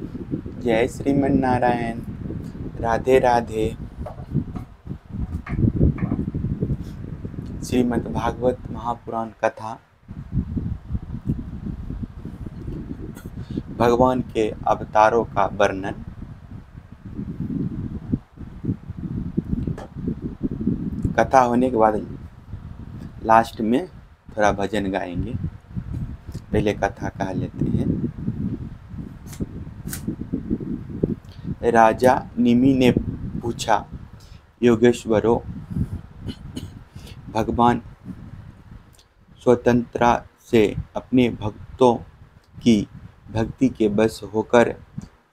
जय श्रीमन नारायण। राधे राधे। श्रीमद् भागवत महापुराण कथा। भगवान के अवतारों का वर्णन। कथा होने के बाद लास्ट में थोड़ा भजन गाएंगे। पहले कथा कह लेते हैं। राजा निमि ने पूछा, योगेश्वरों, भगवान स्वतंत्रता से अपने भक्तों की भक्ति के बस होकर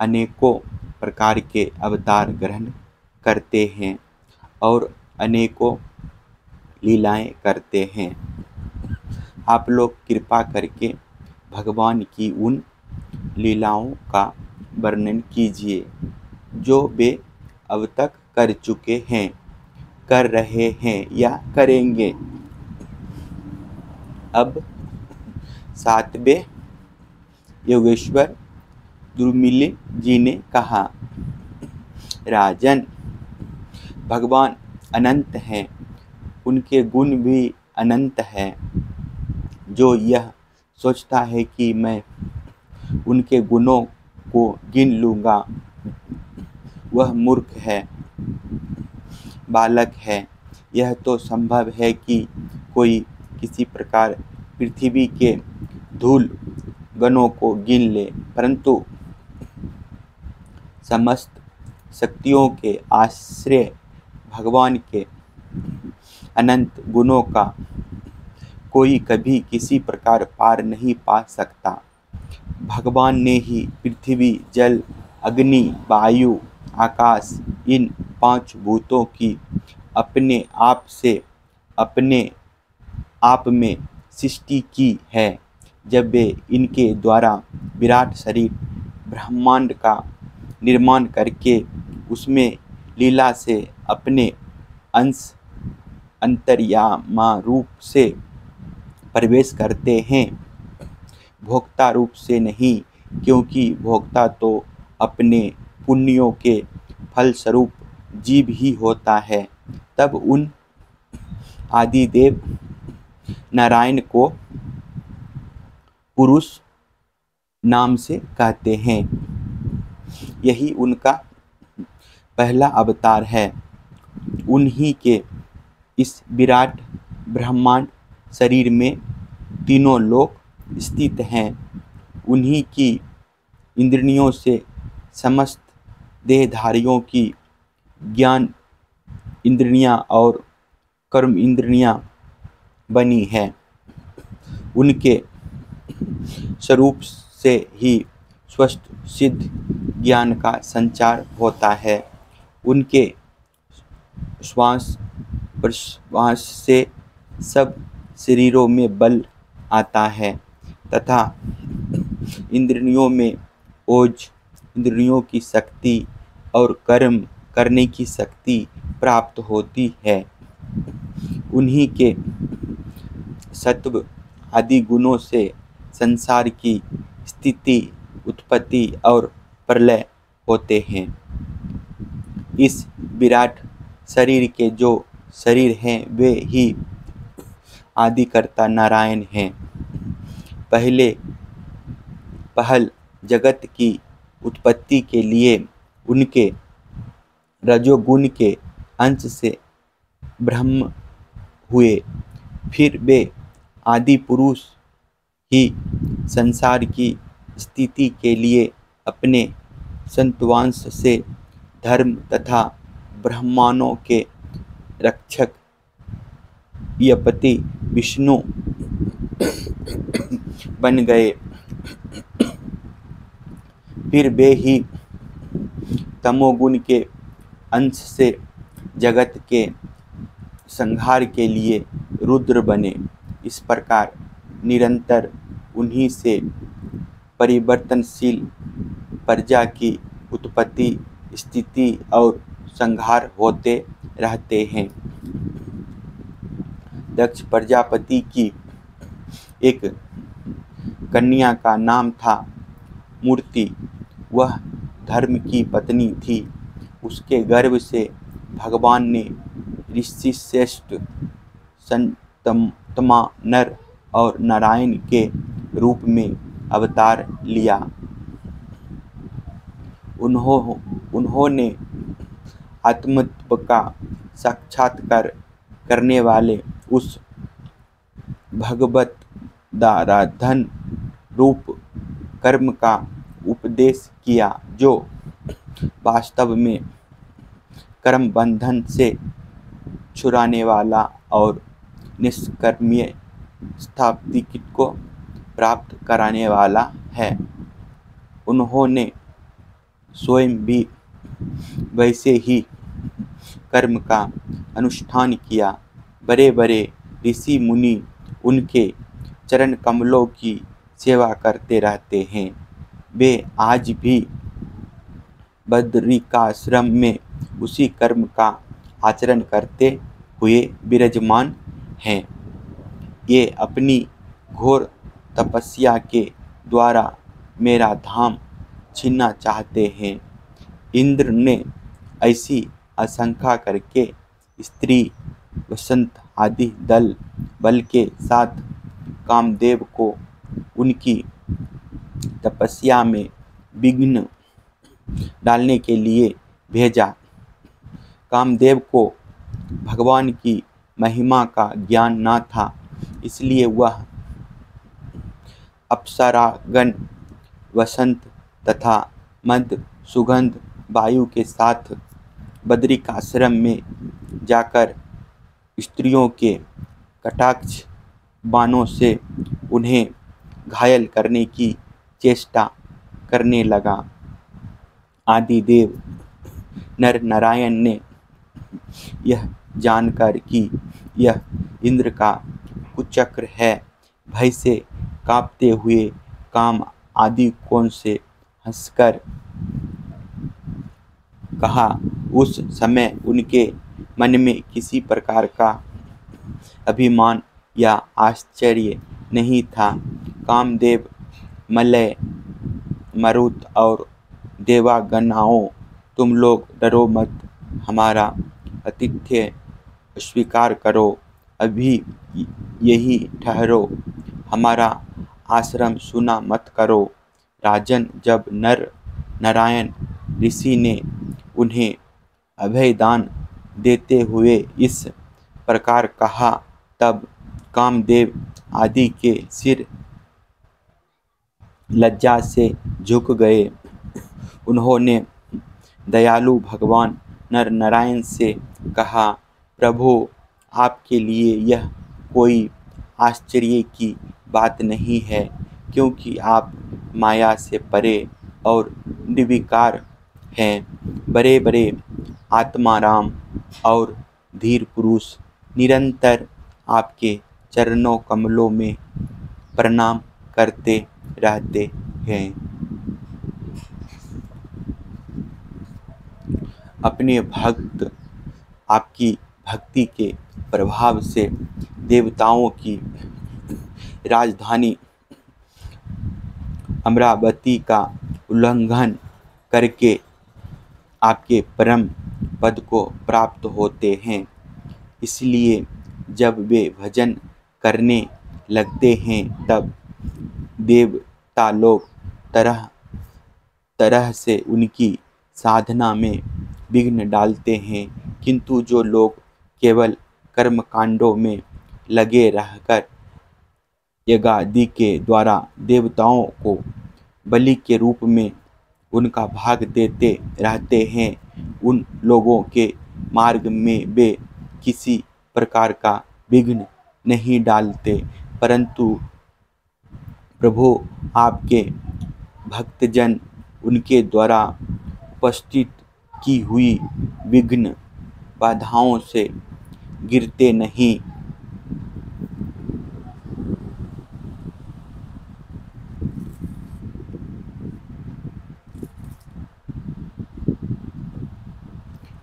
अनेकों प्रकार के अवतार ग्रहण करते हैं और अनेकों लीलाएं करते हैं। आप लोग कृपा करके भगवान की उन लीलाओं का वर्णन कीजिए जो वे अब तक कर चुके हैं, कर रहे हैं या करेंगे। अब सातवें योगेश्वर दुर्मिल जी ने कहा, राजन, भगवान अनंत हैं, उनके गुण भी अनंत हैं। जो यह सोचता है कि मैं उनके गुणों को गिन लूँगा, वह मूर्ख है, बालक है। यह तो संभव है कि कोई किसी प्रकार पृथ्वी के धूल गणों को गिन ले, परंतु समस्त शक्तियों के आश्रय भगवान के अनंत गुणों का कोई कभी किसी प्रकार पार नहीं पा सकता। भगवान ने ही पृथ्वी, जल, अग्नि, वायु, आकाश, इन 5 भूतों की अपने आप से अपने आप में सृष्टि की है। जब वे इनके द्वारा विराट शरीर ब्रह्मांड का निर्माण करके उसमें लीला से अपने अंश अंतर्यामा रूप से प्रवेश करते हैं, भोक्ता रूप से नहीं, क्योंकि भोक्ता तो अपने पुण्यों के फलस्वरूप जीव ही होता है। तब उन आदिदेव नारायण को पुरुष नाम से कहते हैं। यही उनका पहला अवतार है। उन्हीं के इस विराट ब्रह्मांड शरीर में तीनों लोक स्थित हैं। उन्हीं की इंद्रियों से समस्त देहधारियों की ज्ञान इंद्रियां और कर्म इंद्रियां बनी है। उनके स्वरूप से ही स्वस्थ सिद्ध ज्ञान का संचार होता है। उनके श्वास प्रश्वास से सब शरीरों में बल आता है तथा इंद्रियों में ओज, इंद्रियों की शक्ति और कर्म करने की शक्ति प्राप्त होती है। उन्हीं के सत्व आदि गुणों से संसार की स्थिति, उत्पत्ति और प्रलय होते हैं। इस विराट शरीर के जो शरीर हैं वे ही आदिकर्ता नारायण हैं। पहल जगत की उत्पत्ति के लिए उनके रजोगुण के अंश से ब्रह्म हुए। फिर वे आदि पुरुष ही संसार की स्थिति के लिए अपने संतवांश से धर्म तथा ब्राह्मणों के रक्षक यपति विष्णु बन गए। फिर वे ही तमोगुण के अंश से जगत के संहार के लिए रुद्र बने। इस प्रकार निरंतर उन्हीं से परिवर्तनशील प्रजा की उत्पत्ति, स्थिति और संहार होते रहते हैं। दक्ष प्रजापति की एक कन्या का नाम था मूर्ति। वह धर्म की पत्नी थी। उसके गर्भ से भगवान ने ऋषिश्रेष्ठ संतमा नर और नारायण के रूप में अवतार लिया। उन्होंने आत्मतत्व का साक्षात्कार करने वाले उस भगवत दाराधन रूप कर्म का उपदेश किया जो वास्तव में कर्म बंधन से छुड़ाने वाला और निष्कर्मीय स्थापित को प्राप्त कराने वाला है। उन्होंने स्वयं भी वैसे ही कर्म का अनुष्ठान किया। बड़े बड़े ऋषि मुनि उनके चरण कमलों की सेवा करते रहते हैं। वे आज भी बद्रिकाश्रम में उसी कर्म का आचरण करते हुए विराजमान हैं। ये अपनी घोर तपस्या के द्वारा मेरा धाम छीनना चाहते हैं। इंद्र ने ऐसी आशंका करके स्त्री वसंत आदि बल के साथ कामदेव को उनकी तपस्या में विघ्न डालने के लिए भेजा। कामदेव को भगवान की महिमा का ज्ञान न था, इसलिए वह अप्सरागण वसंत तथा मद सुगंध वायु के साथ बद्रिकाश्रम में जाकर स्त्रियों के कटाक्ष बाणों से उन्हें घायल करने की चेष्टा करने लगा। आदिदेव नर नारायण ने यह जानकर कि यह इंद्र का कुचक्र है, भय से कांपते हुए काम आदि कोण से हंसकर कहा। उस समय उनके मन में किसी प्रकार का अभिमान या आश्चर्य नहीं था। कामदेव मलय मरुत और देवागनाओं, तुम लोग डरो मत, हमारा आतिथ्य स्वीकार करो, अभी यही ठहरो, हमारा आश्रम सुना मत करो। राजन, जब नर नारायण ऋषि ने उन्हें अभयदान देते हुए इस प्रकार कहा, तब कामदेव आदि के सिर लज्जा से झुक गए। उन्होंने दयालु भगवान नर नारायण से कहा, प्रभु, आपके लिए यह कोई आश्चर्य की बात नहीं है, क्योंकि आप माया से परे और निर्विकार हैं। बड़े बड़े आत्माराम और धीर पुरुष निरंतर आपके चरणों कमलों में प्रणाम करते रहते हैं। अपने भक्त आपकी भक्ति के प्रभाव से देवताओं की राजधानी अमरावती का उल्लंघन करके आपके परम पद को प्राप्त होते हैं। इसलिए जब वे भजन करने लगते हैं तब देवता लोग तरह तरह से उनकी साधना में विघ्न डालते हैं, किंतु जो लोग केवल कर्मकांडों में लगे रहकर यज्ञादि के द्वारा देवताओं को बलि के रूप में उनका भाग देते रहते हैं, उन लोगों के मार्ग में वे किसी प्रकार का विघ्न नहीं डालते, परंतु प्रभु आपके भक्तजन उनके द्वारा उपस्थित की हुई विघ्न बाधाओं से गिरते नहीं।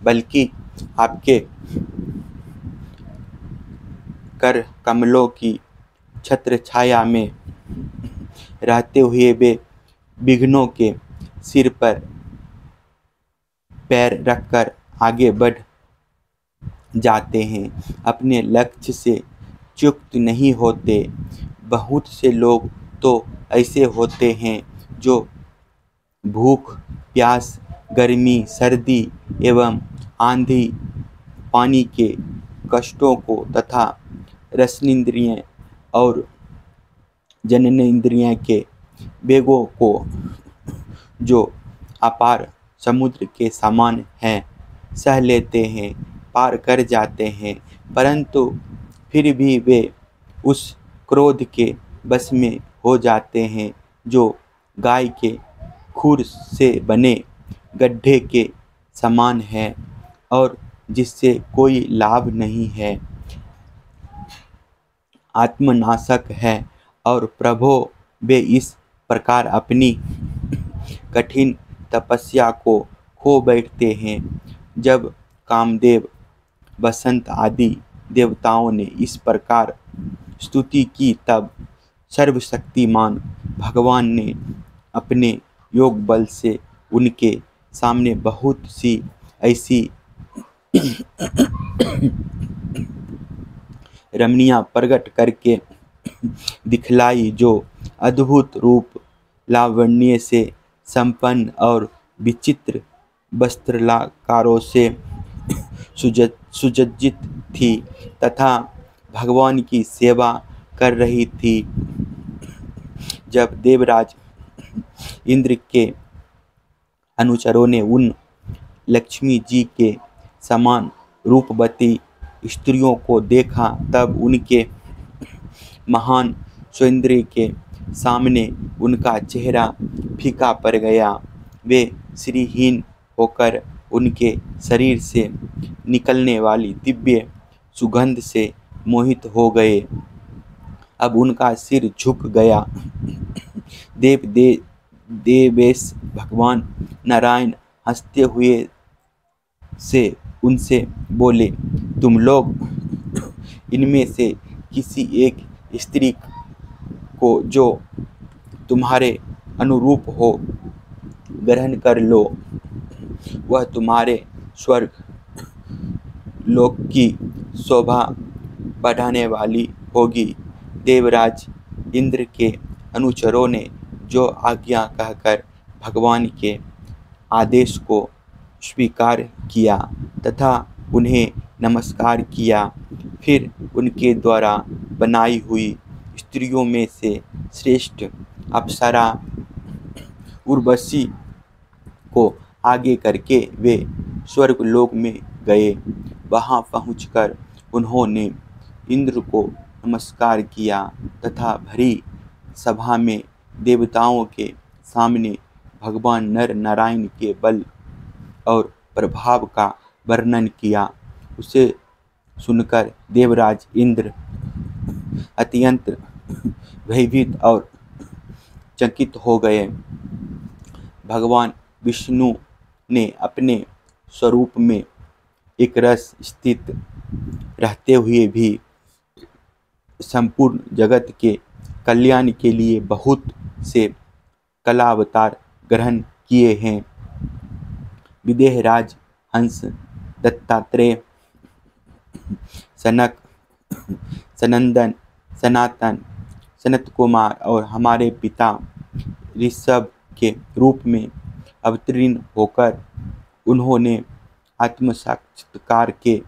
बल्कि आपके कर कमलों की छत्र छाया में रहते हुए वे विघ्नों के सिर पर पैर रखकर आगे बढ़ जाते हैं, अपने लक्ष्य से च्युत नहीं होते। बहुत से लोग तो ऐसे होते हैं जो भूख, प्यास, गर्मी, सर्दी एवं आंधी, पानी के कष्टों को तथा रसनेंद्रिय और जननेंद्रिय के वेगों को, जो अपार समुद्र के समान हैं, सह लेते हैं, पार कर जाते हैं, परंतु फिर भी वे उस क्रोध के बस में हो जाते हैं जो गाय के खुर से बने गड्ढे के समान है और जिससे कोई लाभ नहीं है, आत्मनाशक है। और प्रभो, वे इस प्रकार अपनी कठिन तपस्या को खो बैठते हैं। जब कामदेव, बसंत आदि देवताओं ने इस प्रकार स्तुति की, तब सर्वशक्तिमान भगवान ने अपने योग बल से उनके सामने बहुत सी ऐसी रमणियां प्रकट करके दिखलाई जो अद्भुत रूप लावण्य से संपन्न और विचित्र वस्त्रालंकारों से सुसज्जित थी तथा भगवान की सेवा कर रही थी। जब देवराज इंद्र के अनुचरों ने उन लक्ष्मी जी के समान रूपवती स्त्रियों को देखा, तब उनके महान सौंदर्य के सामने उनका चेहरा फीका पड़ गया। वे श्रीहीन होकर उनके शरीर से निकलने वाली दिव्य सुगंध से मोहित हो गए। अब उनका सिर झुक गया। देवेश भगवान नारायण हंसते हुए से उनसे बोले, तुम लोग इनमें से किसी एक स्त्री को जो तुम्हारे अनुरूप हो ग्रहण कर लो, वह तुम्हारे स्वर्ग लोक की शोभा बढ़ाने वाली होगी। देवराज इंद्र के अनुचरों ने जो आज्ञा कहकर भगवान के आदेश को स्वीकार किया तथा उन्हें नमस्कार किया, फिर उनके द्वारा बनाई हुई स्त्रियों में से श्रेष्ठ अप्सरा उर्वशी को आगे करके वे स्वर्गलोक में गए। वहां पहुंचकर उन्होंने इंद्र को नमस्कार किया तथा भरी सभा में देवताओं के सामने भगवान नर नारायण के बल और प्रभाव का वर्णन किया। उसे सुनकर देवराज इंद्र अत्यंत भयभीत और चकित हो गए। भगवान विष्णु ने अपने स्वरूप में एक रस स्थित रहते हुए भी संपूर्ण जगत के कल्याण के लिए बहुत से कला अवतार ग्रहण किए हैं। विदेहराज, हंस, दत्तात्रेय, सनक, सनंदन, सनातन, सनत कुमार और हमारे पिता ऋषभ के रूप में अवतीर्ण होकर उन्होंने आत्मसाक्षात्कार के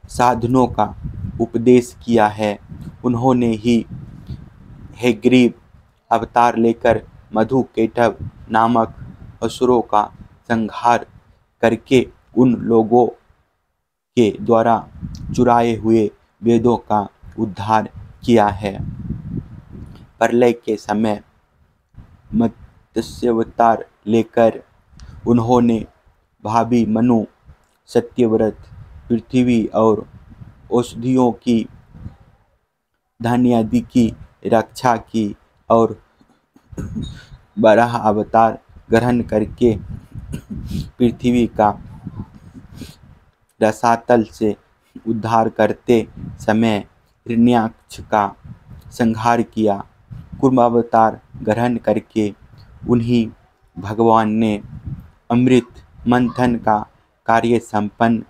साधनों का उपदेश किया है। उन्होंने ही हैग्रीव अवतार लेकर मधु कैटभ नामक असुरों का संहार करके उन लोगों के द्वारा चुराए हुए वेदों का उद्धार किया है। प्रलय के समय मत्स्यावतार लेकर उन्होंने भाभी मनु, सत्यव्रत, पृथ्वी और औषधियों की, धन आदि की रक्षा की और बराह अवतार ग्रहण करके पृथ्वी का रसातल से उद्धार करते समय हिरण्याक्ष का संहार किया। कूर्मावतार ग्रहण करके उन्हीं भगवान ने अमृत मंथन का कार्य संपन्न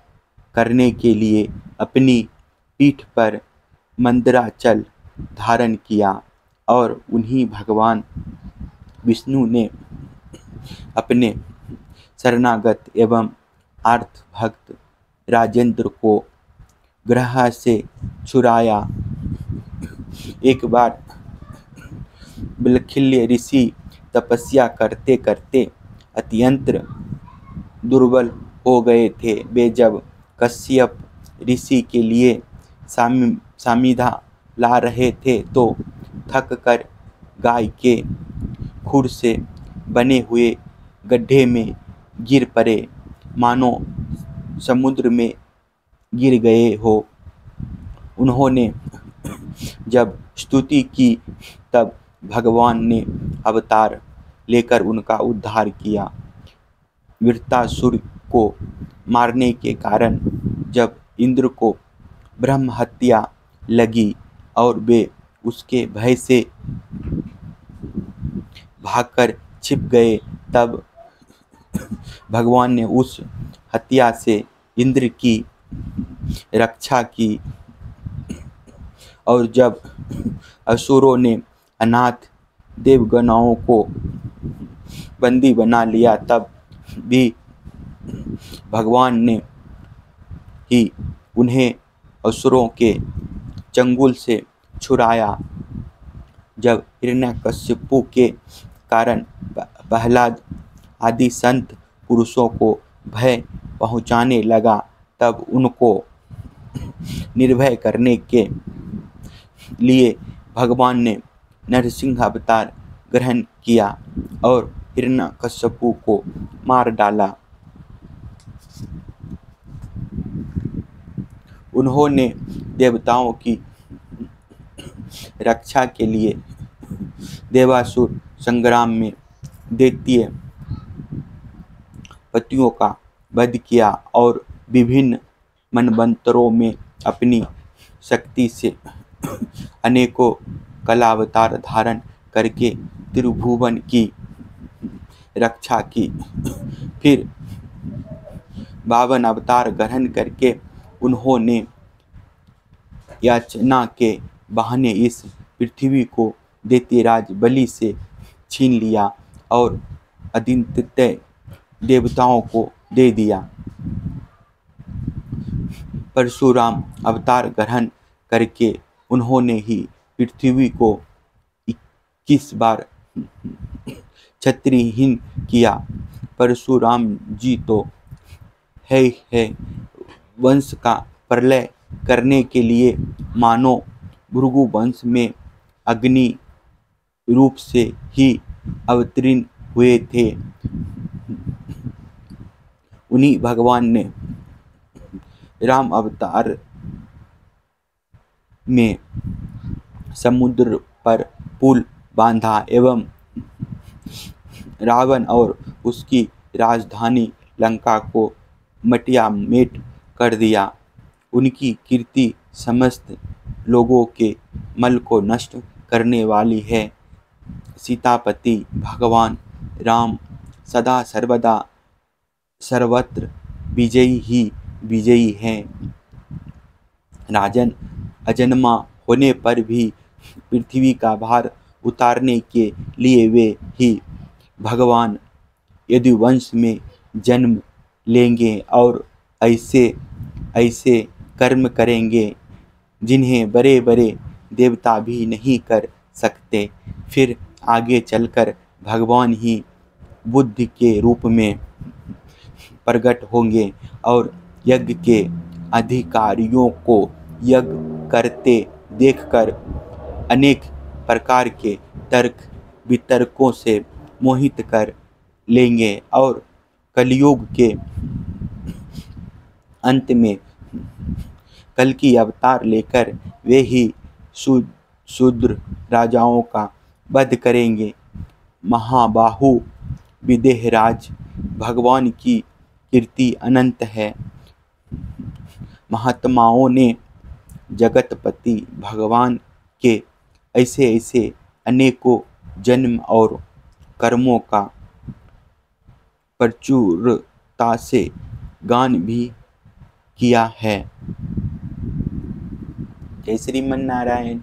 करने के लिए अपनी पीठ पर मंदराचल धारण किया और उन्हीं भगवान विष्णु ने अपने शरणागत एवं आर्थ भक्त राजेंद्र को ग्रह से छुड़ाया। एक बार बिलखिल्य ऋषि तपस्या करते करते अत्यंत दुर्बल हो गए थे। वे जब कश्यप ऋषि के लिए सामिधा ला रहे थे तो थक कर गाय के खुर से बने हुए गड्ढे में गिर पड़े, मानो समुद्र में गिर गए हो। उन्होंने जब स्तुति की तब भगवान ने अवतार लेकर उनका उद्धार किया। वृत्तासुर को मारने के कारण जब इंद्र को ब्रह्म हत्या लगी और वे उसके भय से भागकर छिप गए, तब भगवान ने उस हत्या से इंद्र की रक्षा की। और जब असुरों ने अनाथ देवगणों को बंदी बना लिया तब भी भगवान ने ही उन्हें असुरों के चंगुल से छुड़ाया। जब हिरण्यकशिपु के कारण प्रहलाद आदि संत पुरुषों को भय पहुंचाने लगा, तब उनको निर्भय करने के लिए भगवान ने नरसिंह अवतार ग्रहण किया और हिरण्यकशिपु को मार डाला। उन्होंने देवताओं की रक्षा के लिए देवासुर संग्राम में दैत्य पतियों का वध किया और विभिन्न मनवंतरों में अपनी शक्ति से अनेकों कलावतार धारण करके त्रिभुवन की रक्षा की। फिर 52 अवतार ग्रहण करके उन्होंने याचना के बहाने इस पृथ्वी को दैत्यराज बलि से छीन लिया और अद्वितीय देवताओं को दे दिया। परशुराम अवतार ग्रहण करके उन्होंने ही पृथ्वी को 21 बार क्षत्रियहीन किया। परशुराम जी तो है वंश का प्रलय करने के लिए मानो भृगु वंश में अग्नि रूप से ही अवतीर्ण हुए थे। उन्हीं भगवान ने राम अवतार में समुद्र पर पुल बांधा एवं रावण और उसकी राजधानी लंका को मटियामेट कर दिया। उनकी कीर्ति समस्त लोगों के मल को नष्ट करने वाली है। सीतापति भगवान राम सदा सर्वदा सर्वत्र विजयी ही विजयी हैं। राजन अजन्मा होने पर भी पृथ्वी का भार उतारने के लिए वे ही भगवान यदुवंश में जन्म लेंगे और ऐसे ऐसे कर्म करेंगे जिन्हें बड़े बड़े देवता भी नहीं कर सकते। फिर आगे चलकर भगवान ही बुद्ध के रूप में प्रकट होंगे और यज्ञ के अधिकारियों को यज्ञ करते देखकर अनेक प्रकार के तर्क वितर्कों से मोहित कर लेंगे और कलयुग के अंत में कल की अवतार लेकर वे ही शूद्र राजाओं का वध करेंगे। महाबाहु विदेहराज भगवान की कीर्ति अनंत है। महात्माओं ने जगतपति भगवान के ऐसे ऐसे अनेकों जन्म और कर्मों का प्रचुरता से गान भी किया है। जय श्रीमन नारायण।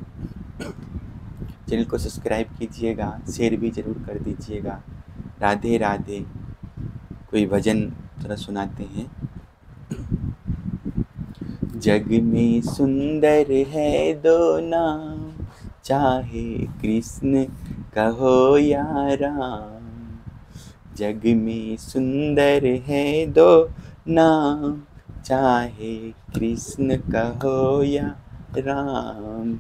चैनल को सब्सक्राइब कीजिएगा, शेयर भी जरूर कर दीजिएगा। राधे राधे। कोई भजन थोड़ा सुनाते हैं। जग में सुंदर है दो नाम, चाहे कृष्ण कहो या राम। जग में सुंदर है दो नाम, चाहे कृष्ण कहो या राम।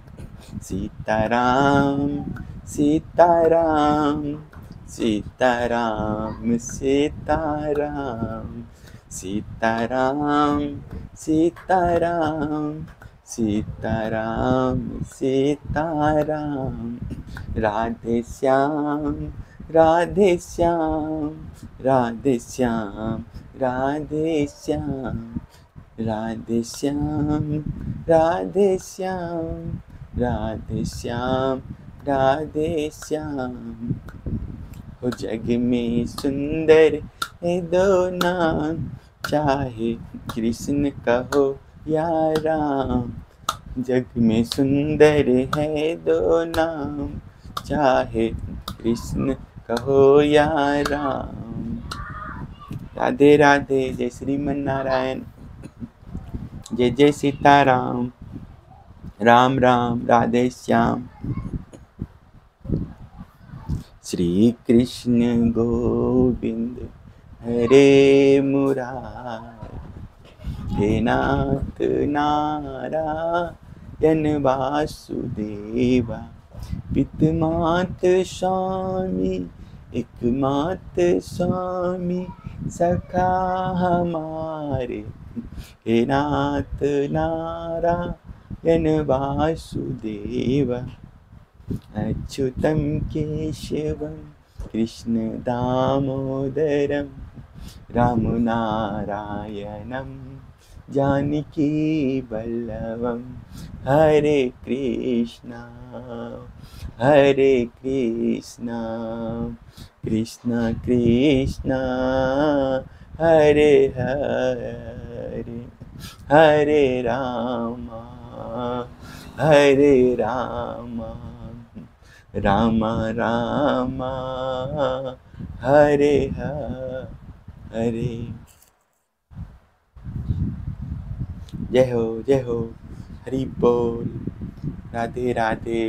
सीताराम सीताराम सीताराम सीताराम सीताराम सीताराम सीताराम सीताराम। राधे श्याम राधे श्याम राधे श्याम राधे श्याम राधे श्याम राधे श्याम राधे श्याम राधे श्याम। हो जग में सुंदर है दो नाम, चाहे कृष्ण कहो या राम। जग में सुंदर है दो नाम, चाहे कृष्ण कहो या राम। राधे राधे। जय श्रीमन नारायण। जय जय सीताराम। राम राम राधे श्याम। श्री कृष्ण गोविंद हरे मुरारी, हे नाथ नारायण वासुदेवा। पितमात स्वामी एकमात स्वामी सखा हमारे, हे नाथ नारायण वासुदेवा। अच्युतं केशवं कृष्ण दामोदरं, राम नारायणं जानकी वल्लभं। हरे कृष्णा कृष्ण कृष्ण हरे हरे, हरे रामा राम राम हरे हरे। जय हो हरि बोल। राधे राधे।